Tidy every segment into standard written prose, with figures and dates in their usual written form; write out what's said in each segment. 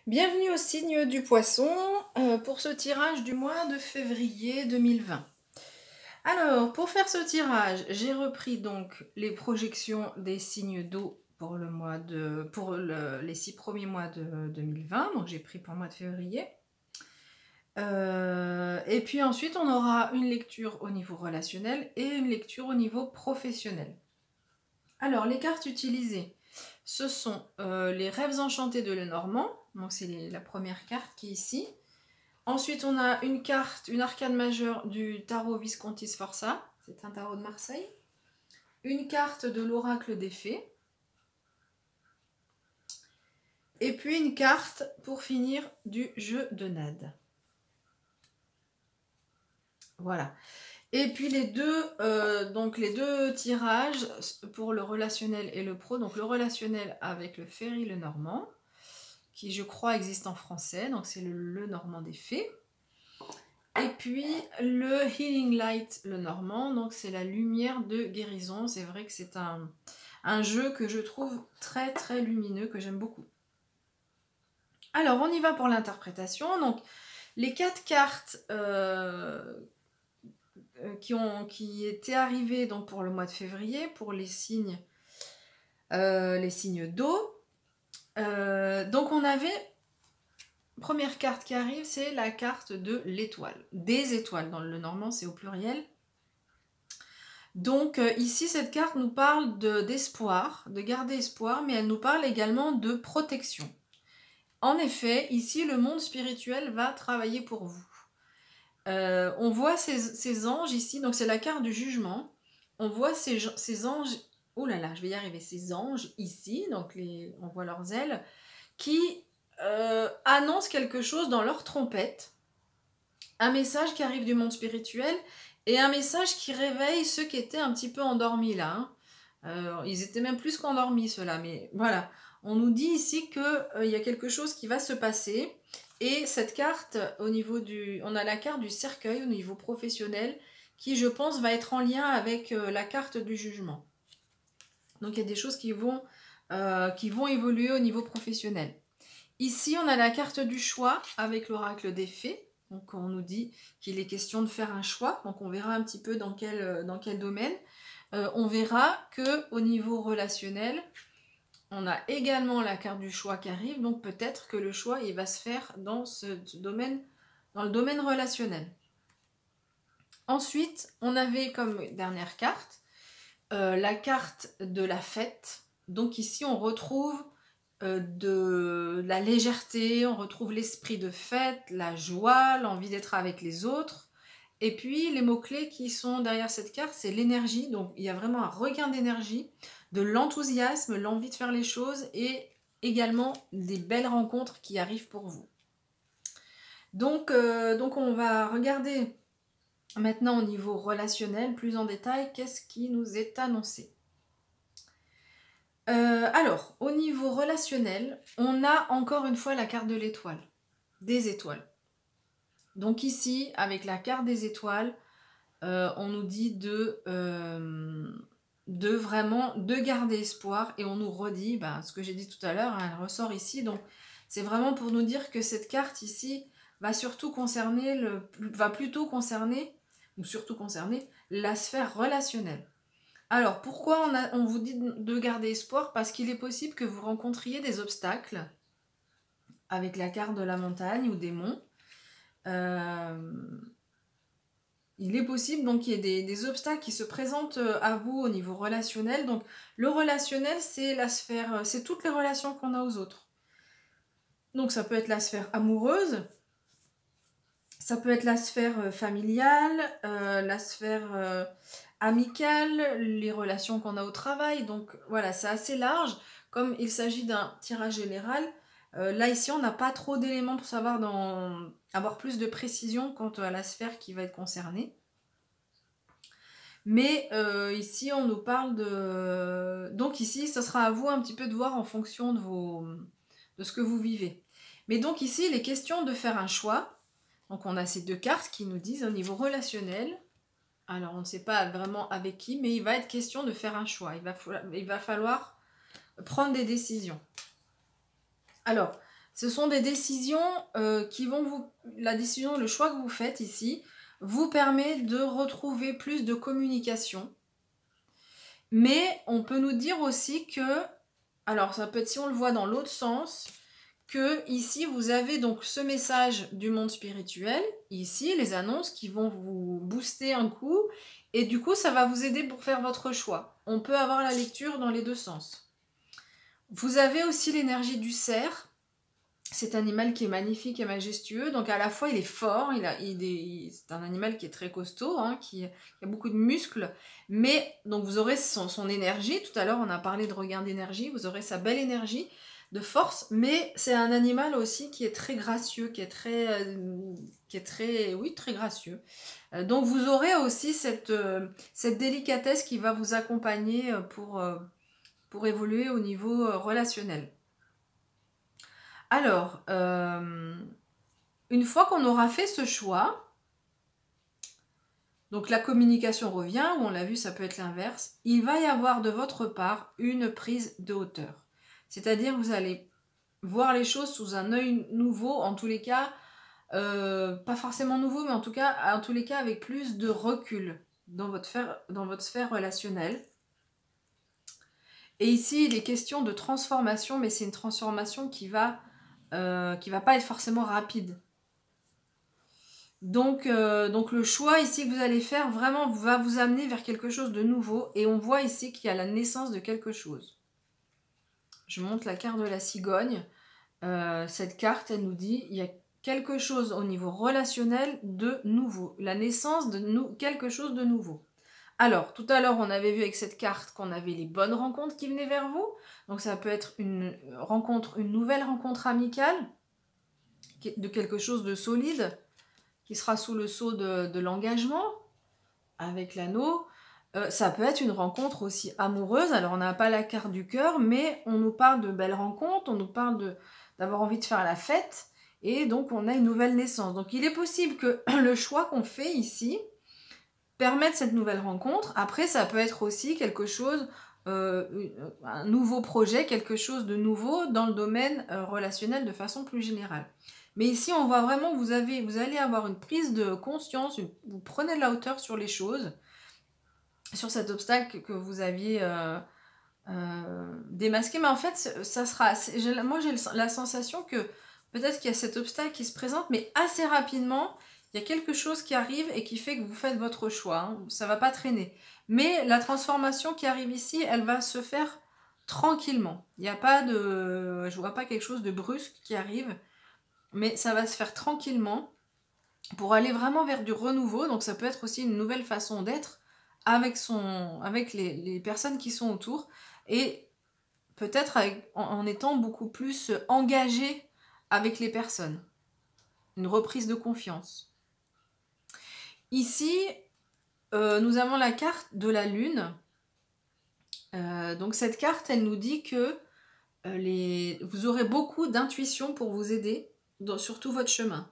Bienvenue au signe du poisson pour ce tirage du mois de février 2020. Alors, pour faire ce tirage, j'ai repris donc les projections des signes d'eau pour les 6 premiers mois de 2020. Donc j'ai pris pour le mois de février. Et puis ensuite, on aura une lecture au niveau relationnel et une lecture au niveau professionnel. Alors, les cartes utilisées, ce sont les rêves enchantés de Lenormand. Donc c'est la première carte qui est ici. Ensuite, on a une carte, une arcane majeure du tarot Visconti Sforza. C'est un tarot de Marseille. Une carte de l'oracle des fées. Et puis une carte, pour finir, du jeu de Nade. Voilà. Et puis les deux tirages pour le relationnel et le pro. Donc le relationnel avec le Ferry Lenormand, qui je crois existe en français. Donc c'est le Normand des fées. Et puis le Healing Light Lenormand, donc c'est la lumière de guérison. C'est vrai que c'est un jeu que je trouve très très lumineux, que j'aime beaucoup. Alors on y va pour l'interprétation. Donc les 4 cartes qui étaient arrivées donc, pour le mois de février, pour les signes d'eau. Donc on avait... Première carte qui arrive, c'est la carte de l'étoile. Des étoiles, dans le normand, c'est au pluriel. Donc ici, cette carte nous parle d'espoir, de garder espoir, mais elle nous parle également de protection. En effet, ici, le monde spirituel va travailler pour vous. On voit ces anges ici, donc c'est la carte du jugement. On voit ces anges, oh là là, je vais y arriver, ces anges ici, donc on voit leurs ailes, qui annoncent quelque chose dans leur trompette. Un message qui arrive du monde spirituel et un message qui réveille ceux qui étaient un petit peu endormis là. Ils étaient même plus qu'endormis ceux-là, mais voilà. On nous dit ici qu'il y a quelque chose qui va se passer. Et cette carte, on a la carte du cercueil au niveau professionnel qui, je pense, va être en lien avec la carte du jugement. Donc il y a des choses qui vont évoluer au niveau professionnel. Ici, on a la carte du choix avec l'oracle des fées. Donc on nous dit qu'il est question de faire un choix. Donc on verra un petit peu dans quel domaine. On verra qu'au niveau relationnel, on a également la carte du choix qui arrive. Donc peut-être que le choix, il va se faire dans le domaine relationnel. Ensuite, on avait comme dernière carte la carte de la fête. Donc ici, on retrouve de la légèreté, on retrouve l'esprit de fête, la joie, l'envie d'être avec les autres. Et puis les mots-clés qui sont derrière cette carte, c'est l'énergie. Donc il y a vraiment un regain d'énergie, de l'enthousiasme, l'envie de faire les choses et également des belles rencontres qui arrivent pour vous. Donc on va regarder maintenant au niveau relationnel, plus en détail, qu'est-ce qui nous est annoncé. Alors, au niveau relationnel, on a encore une fois la carte de l'étoile, des étoiles. Donc ici, avec la carte des étoiles, on nous dit de garder espoir et on nous redit ce que j'ai dit tout à l'heure, hein, elle ressort ici. Donc c'est vraiment pour nous dire que cette carte ici va plutôt concerner la sphère relationnelle. Alors, pourquoi on vous dit de garder espoir? Parce qu'il est possible que vous rencontriez des obstacles avec la carte de la montagne ou des monts. Il est possible donc qu'il y ait des obstacles qui se présentent à vous au niveau relationnel. Donc, le relationnel, c'est la sphère, c'est toutes les relations qu'on a aux autres. Donc, ça peut être la sphère amoureuse, ça peut être la sphère familiale, la sphère amicale, les relations qu'on a au travail. Donc voilà, c'est assez large. Comme il s'agit d'un tirage général, là ici on n'a pas trop d'éléments pour avoir plus de précision quant à la sphère qui va être concernée. Mais ici on nous parle de... Donc ici, ce sera à vous un petit peu de voir en fonction de ce que vous vivez. Mais donc ici, il est question de faire un choix. Donc on a ces deux cartes qui nous disent au niveau relationnel, alors on ne sait pas vraiment avec qui, mais il va être question de faire un choix. Il va falloir prendre des décisions. Alors, Ce sont des décisions qui vont la décision, le choix que vous faites ici, vous permet de retrouver plus de communication. Mais on peut nous dire aussi que, alors ça peut être si on le voit dans l'autre sens, que ici vous avez donc ce message du monde spirituel, ici les annonces qui vont vous booster un coup, et du coup ça va vous aider pour faire votre choix. On peut avoir la lecture dans les deux sens. Vous avez aussi l'énergie du cerf, cet animal qui est magnifique et majestueux, donc à la fois il est fort, c'est un animal qui est très costaud, hein, qui a beaucoup de muscles, mais donc vous aurez son énergie, tout à l'heure on a parlé de regain d'énergie, vous aurez sa belle énergie, de force, mais c'est un animal aussi qui est très gracieux, qui est très, oui, très gracieux. Donc vous aurez aussi cette délicatesse qui va vous accompagner pour évoluer au niveau relationnel. Alors, une fois qu'on aura fait ce choix, donc la communication revient, ou on l'a vu, ça peut être l'inverse, il va y avoir de votre part une prise de hauteur. C'est-à-dire vous allez voir les choses sous un œil nouveau, en tous les cas, pas forcément nouveau, mais en tous les cas avec plus de recul dans votre sphère relationnelle. Et ici, il est question de transformation, mais c'est une transformation qui va pas être forcément rapide. Donc le choix ici que vous allez faire vraiment va vous amener vers quelque chose de nouveau. Et on voit ici qu'il y a la naissance de quelque chose. Je montre la carte de la cigogne. Cette carte, elle nous dit il y a quelque chose au niveau relationnel de nouveau. La naissance de quelque chose de nouveau. Alors, tout à l'heure, on avait vu avec cette carte qu'on avait les bonnes rencontres qui venaient vers vous. Donc ça peut être une nouvelle rencontre amicale, de quelque chose de solide, qui sera sous le sceau de l'engagement, avec l'anneau. Ça peut être une rencontre aussi amoureuse. Alors, on n'a pas la carte du cœur, mais on nous parle de belles rencontres, on nous parle d'avoir envie de faire la fête, et donc on a une nouvelle naissance. Donc, il est possible que le choix qu'on fait ici permette cette nouvelle rencontre. Après, ça peut être aussi quelque chose, un nouveau projet, quelque chose de nouveau dans le domaine relationnel de façon plus générale. Mais ici, on voit vraiment que vous allez avoir une prise de conscience, vous prenez de la hauteur sur les choses, sur cet obstacle que vous aviez démasqué. Mais en fait, ça sera moi, j'ai la sensation que peut-être qu'il y a cet obstacle qui se présente, mais assez rapidement, il y a quelque chose qui arrive et qui fait que vous faites votre choix. Hein. Ça ne va pas traîner. Mais la transformation qui arrive ici, elle va se faire tranquillement. Il n'y a pas de... Je vois pas quelque chose de brusque qui arrive, mais ça va se faire tranquillement pour aller vraiment vers du renouveau. Donc ça peut être aussi une nouvelle façon d'être avec les personnes qui sont autour, et peut-être en étant beaucoup plus engagé avec les personnes. Une reprise de confiance. Ici, nous avons la carte de la lune. Donc cette carte, elle nous dit que vous aurez beaucoup d'intuition pour vous aider sur tout votre chemin.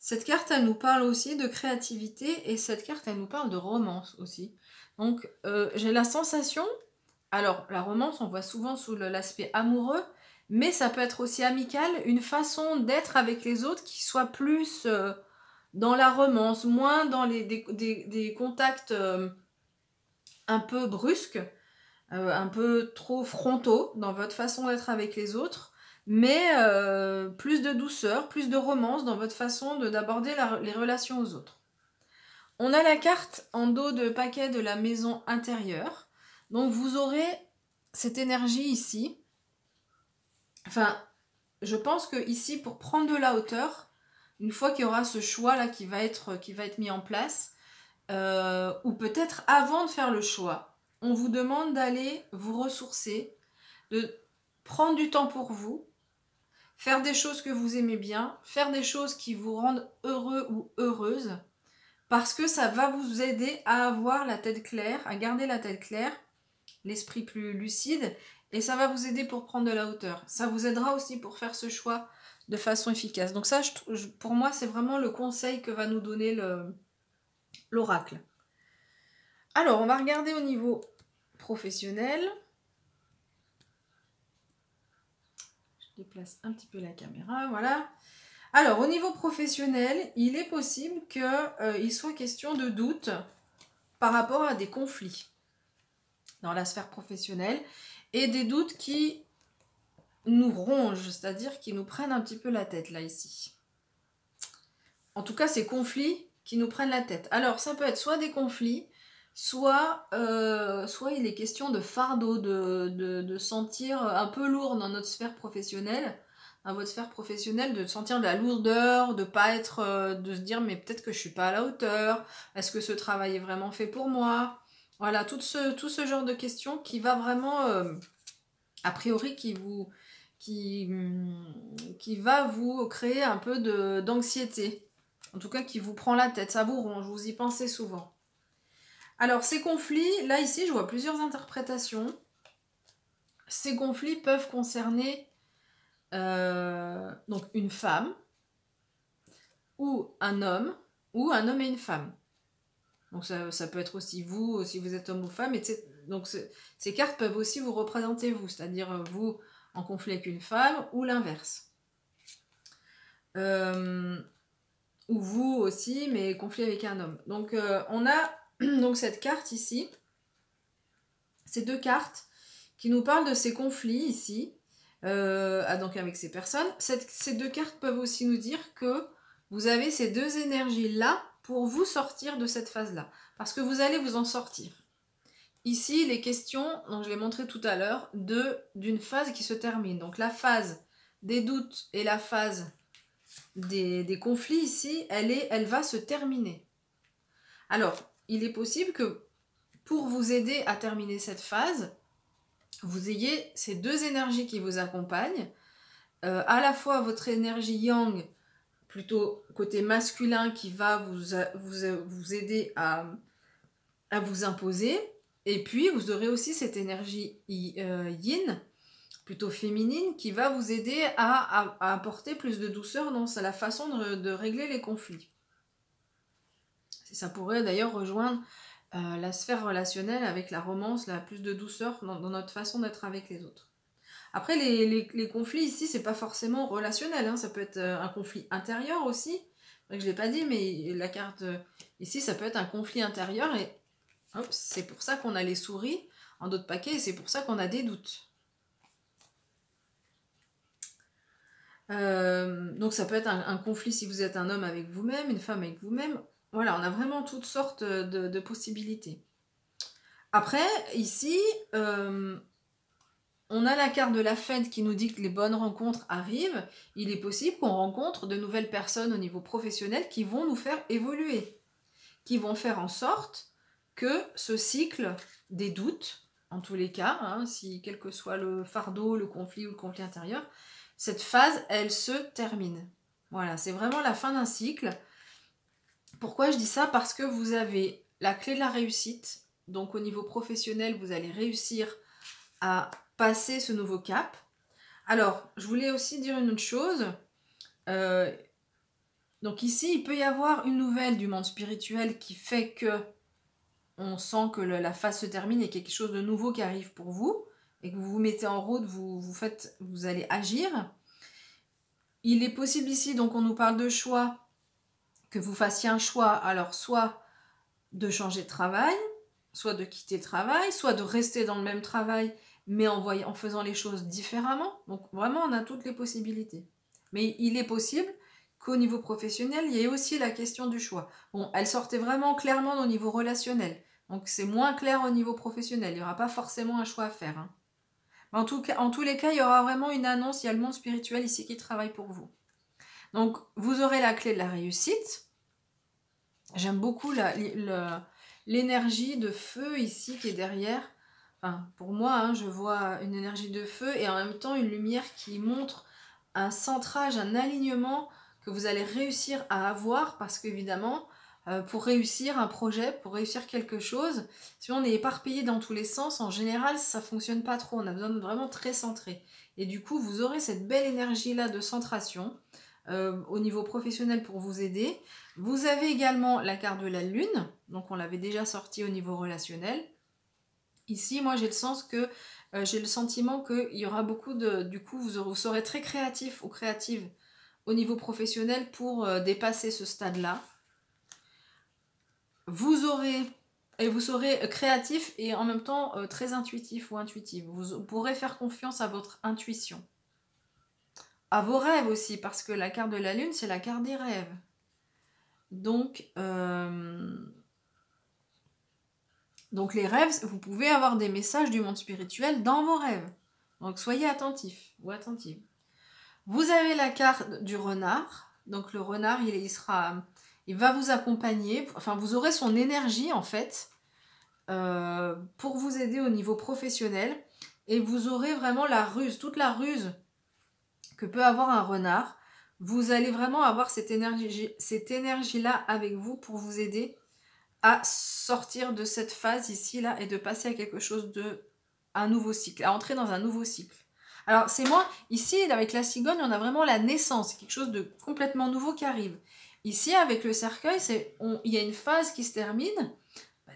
Cette carte, elle nous parle aussi de créativité, et cette carte, elle nous parle de romance aussi. Donc, j'ai la sensation, alors la romance, on voit souvent sous l'aspect amoureux, mais ça peut être aussi amical, une façon d'être avec les autres qui soit plus dans la romance, moins dans des contacts un peu brusques, un peu trop frontaux dans votre façon d'être avec les autres, mais plus de douceur, plus de romance dans votre façon d'aborder les relations aux autres. On a la carte en dos de paquet de la maison intérieure. Donc vous aurez cette énergie ici. Enfin, je pense que ici, pour prendre de la hauteur, une fois qu'il y aura ce choix-là qui va être mis en place, ou peut-être avant de faire le choix, on vous demande d'aller vous ressourcer, de prendre du temps pour vous, faire des choses que vous aimez bien, faire des choses qui vous rendent heureux ou heureuse, parce que ça va vous aider à avoir la tête claire, à garder la tête claire, l'esprit plus lucide, et ça va vous aider pour prendre de la hauteur. Ça vous aidera aussi pour faire ce choix de façon efficace. Donc ça, pour moi, c'est vraiment le conseil que va nous donner l'oracle. Alors, on va regarder au niveau professionnel. déplace un petit peu la caméra, voilà. Alors, au niveau professionnel, il est possible qu'il soit question de doute par rapport à des conflits dans la sphère professionnelle et des doutes qui nous rongent, c'est-à-dire qui nous prennent un petit peu la tête, là, ici. En tout cas, ces conflits qui nous prennent la tête. Alors, ça peut être soit des conflits, soit il est question de fardeau, de sentir un peu lourd dans notre sphère professionnelle, dans votre sphère professionnelle, de sentir de la lourdeur, de pas être, de se dire mais peut-être que je suis pas à la hauteur, est-ce que ce travail est vraiment fait pour moi? Voilà, tout ce genre de questions qui va vraiment, a priori, qui va vous créer un peu d'anxiété. En tout cas, qui vous prend la tête, ça vous ronge, vous y pensez souvent. Alors, ces conflits, là, ici, je vois plusieurs interprétations. Ces conflits peuvent concerner donc une femme, ou un homme et une femme. Donc, ça peut être aussi vous, si vous êtes homme ou femme, etc. Donc, ces cartes peuvent aussi vous représenter vous, c'est-à-dire vous en conflit avec une femme, ou l'inverse. Ou vous aussi, mais conflit avec un homme. Donc, on a donc cette carte ici, ces deux cartes qui nous parlent de ces conflits ici, donc avec ces personnes. Ces deux cartes peuvent aussi nous dire que vous avez ces deux énergies-là pour vous sortir de cette phase-là, parce que vous allez vous en sortir. Ici, les questions, donc je l'ai montré tout à l'heure, d'une phase qui se termine. Donc la phase des doutes et la phase des conflits ici, elle va se terminer. Alors, il est possible que pour vous aider à terminer cette phase, vous ayez ces deux énergies qui vous accompagnent, à la fois votre énergie yang, plutôt côté masculin, qui va vous aider à vous imposer, et puis vous aurez aussi cette énergie yin, plutôt féminine, qui va vous aider à apporter plus de douceur dans la façon de régler les conflits. Ça pourrait d'ailleurs rejoindre la sphère relationnelle avec la romance, plus de douceur dans notre façon d'être avec les autres. Après, les conflits ici, c'est pas forcément relationnel, hein, ça peut être un conflit intérieur aussi. Je ne l'ai pas dit, mais la carte ici, ça peut être un conflit intérieur, et c'est pour ça qu'on a les souris en d'autres paquets, et c'est pour ça qu'on a des doutes. Donc ça peut être un conflit si vous êtes un homme avec vous-même, une femme avec vous-même. Voilà, on a vraiment toutes sortes de possibilités. Après, ici, on a la carte de la fête qui nous dit que les bonnes rencontres arrivent. Il est possible qu'on rencontre de nouvelles personnes au niveau professionnel qui vont nous faire évoluer, qui vont faire en sorte que ce cycle des doutes, en tous les cas, hein, si quel que soit le fardeau, le conflit ou le conflit intérieur, cette phase, elle se termine. Voilà, c'est vraiment la fin d'un cycle. Pourquoi je dis ça? Parce que vous avez la clé de la réussite. Donc au niveau professionnel, vous allez réussir à passer ce nouveau cap. Alors, je voulais aussi dire une autre chose. Donc ici, il peut y avoir une nouvelle du monde spirituel qui fait que on sent que la phase se termine et quelque chose de nouveau qui arrive pour vous et que vous vous mettez en route, vous allez agir. Il est possible ici, donc on nous parle de choix, que vous fassiez un choix, alors soit de changer de travail, soit de quitter le travail, soit de rester dans le même travail, mais en faisant les choses différemment. Donc vraiment, on a toutes les possibilités. Mais il est possible qu'au niveau professionnel, il y ait aussi la question du choix. Bon, elle sortait vraiment clairement au niveau relationnel. Donc c'est moins clair au niveau professionnel. Il n'y aura pas forcément un choix à faire. Hein. Mais en tous les cas, il y aura vraiment une annonce. Il y a le monde spirituel ici qui travaille pour vous. Donc vous aurez la clé de la réussite. J'aime beaucoup l'énergie de feu ici qui est derrière. Enfin, pour moi, hein, je vois une énergie de feu et en même temps une lumière qui montre un centrage, un alignement que vous allez réussir à avoir parce qu'évidemment, pour réussir un projet, pour réussir quelque chose, si on est éparpillé dans tous les sens, en général, ça ne fonctionne pas trop. On a besoin de vraiment très centré. Et du coup, vous aurez cette belle énergie-là de centration au niveau professionnel pour vous aider. Vous avez également la carte de la lune, donc on l'avait déjà sortie au niveau relationnel. Ici, moi, j'ai le sens que J'ai le sentiment qu'il y aura beaucoup de... Du coup, vous serez très créatif ou créative au niveau professionnel pour dépasser ce stade-là. Vous serez créatif et en même temps très intuitif ou intuitive. Vous pourrez faire confiance à votre intuition. À vos rêves aussi, parce que la carte de la lune, c'est la carte des rêves. Donc les rêves, vous pouvez avoir des messages du monde spirituel dans vos rêves. Donc soyez attentifs ou attentives. Vous avez la carte du renard. Donc le renard, il va vous accompagner. Enfin, vous aurez son énergie en fait pour vous aider au niveau professionnel. Et vous aurez vraiment la ruse, toute la ruse que peut avoir un renard. Vous allez vraiment avoir cette énergie-là avec vous pour vous aider à sortir de cette phase ici là et de passer à quelque chose un nouveau cycle, à entrer dans un nouveau cycle. Alors c'est moi, ici avec la cigogne, on a vraiment la naissance, quelque chose de complètement nouveau qui arrive. Ici avec le cercueil, il y a une phase qui se termine,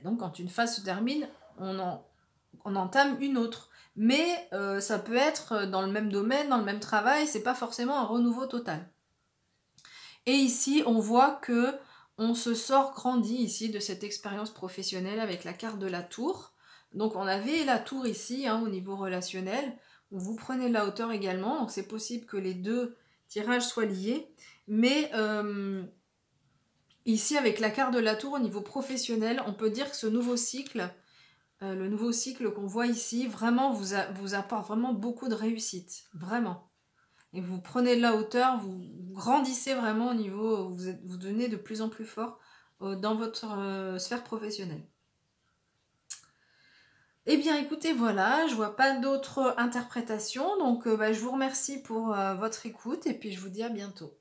donc quand une phase se termine, on entame une autre. Mais ça peut être dans le même domaine, dans le même travail, c'est pas forcément un renouveau total. Et ici, on voit que on se sort grandi ici de cette expérience professionnelle avec la carte de la tour. Donc on avait la tour ici au niveau relationnel, où vous prenez de la hauteur également, donc c'est possible que les deux tirages soient liés. Mais ici avec la carte de la tour au niveau professionnel, on peut dire que ce nouveau cycle, le nouveau cycle qu'on voit ici, vraiment vous apporte vraiment beaucoup de réussite, vraiment. Et vous prenez de la hauteur, vous grandissez vraiment au niveau, vous devenez de plus en plus fort dans votre sphère professionnelle. Eh bien écoutez, voilà, je vois pas d'autres interprétations, donc je vous remercie pour votre écoute et puis je vous dis à bientôt.